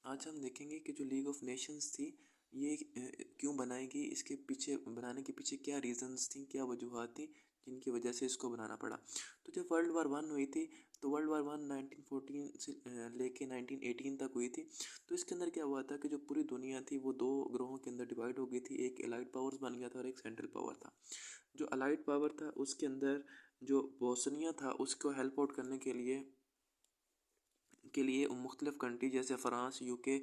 आज हम देखेंगे कि जो लीग ऑफ नेशंस थी ये क्यों बनाई गई, इसके पीछे बनाने के पीछे क्या रीजंस थी, क्या वजूहत थी जिनकी वजह से इसको बनाना पड़ा। तो जब वर्ल्ड वार वन हुई थी तो वर्ल्ड वार वन 1914 से लेके 1918 तक हुई थी। तो इसके अंदर क्या हुआ था कि जो पूरी दुनिया थी वो दो ग्रोहों के अंदर डिवाइड हो गई थी। एक एलाइड पावर्स बन गया था और एक सेंट्रल पावर था। जो अलाइड पावर था उसके अंदर जो बोस्निया था उसको हेल्प आउट करने के लिए मुख्तलिफ कंट्री जैसे फ़्रांस, यूके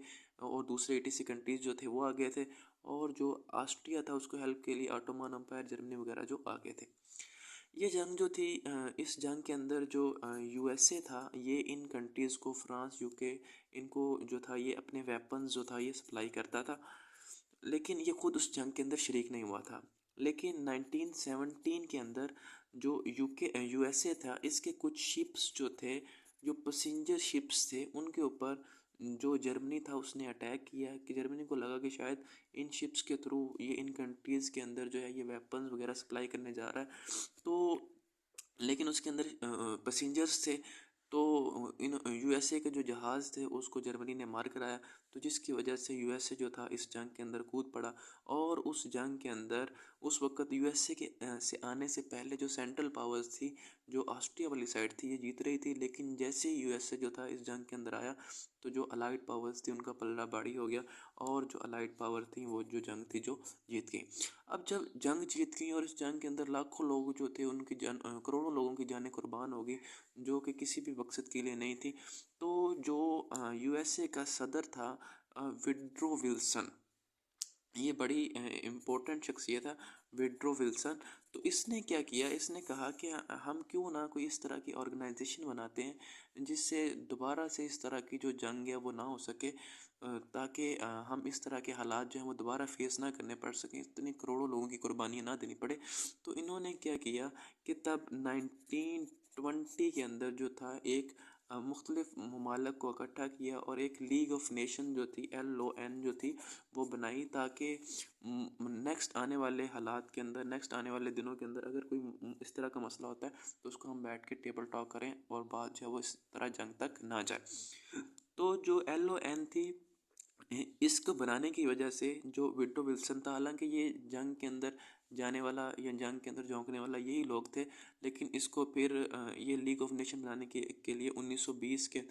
और दूसरे एटीसी कंट्रीज़ जो थे वो आ गए थे। और जो ऑस्ट्रिया था उसको हेल्प के लिए ऑटोमन अम्पायर, जर्मनी वगैरह जो आ गए थे। ये जंग जो थी, इस जंग के अंदर जो यूएसए था ये इन कंट्रीज़ को, फ्रांस, यूके, इनको जो था ये अपने वेपन्स जो था ये सप्लाई करता था। लेकिन ये खुद उस जंग के अंदर शरीक नहीं हुआ था। लेकिन 1917 के अंदर जो यूएसए था इसके कुछ शिप्स जो थे, जो पैसेंजर शिप्स थे, उनके ऊपर जो जर्मनी था उसने अटैक किया। कि जर्मनी को लगा कि शायद इन शिप्स के थ्रू ये इन कंट्रीज़ के अंदर जो है ये वेपन्स वगैरह सप्लाई करने जा रहा है। तो लेकिन उसके अंदर पैसेंजर्स थे। तो इन यूएसए के जो जहाज़ थे उसको जर्मनी ने मार कराया। तो जिसकी वजह से यूएसए जो था इस जंग के अंदर कूद पड़ा। और उस जंग के अंदर उस वक्त यूएसए के से आने से पहले जो सेंट्रल पावर्स थी, जो ऑस्ट्रिया वाली साइड थी, ये जीत रही थी। लेकिन जैसे ही यूएसए जो था इस जंग के अंदर आया तो जो अलाइड पावर्स थी उनका पल्ला भारी हो गया और जो अलाइड पावर थी वो जो जंग थी जो जीत गई। अब जब जंग जीत गई और इस जंग के अंदर लाखों लोग जो थे उनकी जान, करोड़ों लोगों की जानें कुर्बान हो गई जो कि किसी भी मकसद के लिए नहीं थी। तो जो यूएसए का सदर था विड्रो विल्सन, ये बड़ी इम्पोर्टेंट शख्सियत है विड्रो विल्सन। तो इसने क्या किया, इसने कहा कि हम क्यों ना कोई इस तरह की ऑर्गेनाइजेशन बनाते हैं जिससे दोबारा से इस तरह की जो जंग है वो ना हो सके, ताकि हम इस तरह के हालात जो हैं वो दोबारा फेस ना करने पड़ सकें, इतनी करोड़ों लोगों की कुर्बानियाँ ना देनी पड़े। तो इन्होंने क्या किया कि तब 1920 के अंदर जो था एक मुख्तलिफ ममालक को इकट्ठा किया और एक लीग ऑफ नेशन जो थी, LON जो थी, वो बनाई, ताकि नेक्स्ट आने वाले हालात के अंदर, नेक्स्ट आने वाले दिनों के अंदर अगर कोई इस तरह का मसला होता है तो उसको हम बैठ के टेबल टॉक करें और बात जो है वो इस तरह जंग तक ना जाए। तो जो LON थी, इसको बनाने की वजह से जो विड्रो विल्सन था, हालांकि ये जंग के अंदर जाने वाला या जंग के अंदर झोंकने वाला यही लोग थे, लेकिन इसको फिर ये लीग ऑफ नेशन बनाने के लिए 1920 के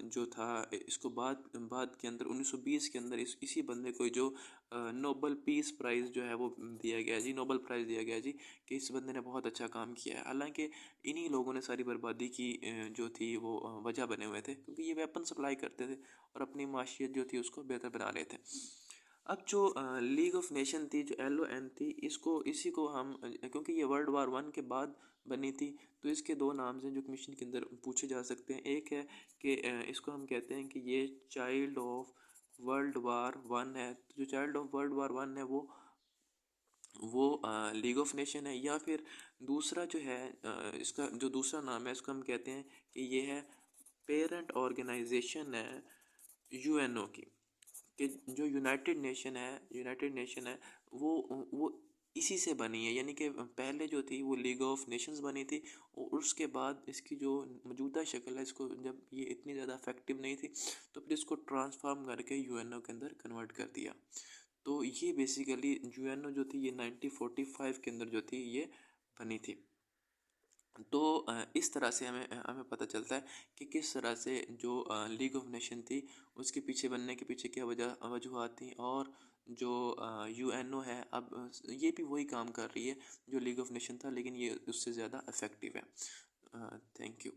जो था इसको बाद बाद के अंदर 1920 के अंदर इसी बंदे को जो नोबल पीस प्राइज़ जो है वो दिया गया जी, नोबल प्राइज़ दिया गया जी, कि इस बंदे ने बहुत अच्छा काम किया है। हालांकि इन्हीं लोगों ने सारी बर्बादी की जो थी वो वजह बने हुए थे, क्योंकि ये वेपन सप्लाई करते थे और अपनी माशियत जो थी उसको बेहतर बना रहे थे। अब जो लीग ऑफ नेशन थी, जो LON थी, इसको इसी को हम क्योंकि ये वर्ल्ड वार वन के बाद बनी थी, तो इसके दो नाम हैं जो कमीशन के अंदर पूछे जा सकते हैं। एक है कि इसको हम कहते हैं कि ये child of world war one है। तो जो child of world war one है वो लीग ऑफ नेशन है। या फिर दूसरा जो है, इसका जो दूसरा नाम है इसको हम कहते हैं कि ये है पेरेंट ऑर्गेनाइजेशन है UNO की। कि जो यूनाइटेड नेशन है वो इसी से बनी है। यानी कि पहले जो थी वो लीग ऑफ नेशंस बनी थी और उसके बाद इसकी जो मौजूदा शक्ल है, इसको जब ये इतनी ज़्यादा इफेक्टिव नहीं थी तो फिर इसको ट्रांसफॉर्म करके UNO के अंदर कन्वर्ट कर दिया। तो ये बेसिकली UNO जो थी ये 1945 के अंदर जो थी ये बनी थी। तो इस तरह से हमें पता चलता है कि किस तरह से जो लीग ऑफ नेशन थी उसके पीछे बनने के पीछे क्या वजूहत थी। और जो UNO है अब ये भी वही काम कर रही है जो लीग ऑफ नेशन था, लेकिन ये उससे ज़्यादा इफ़ेक्टिव है। Thank you.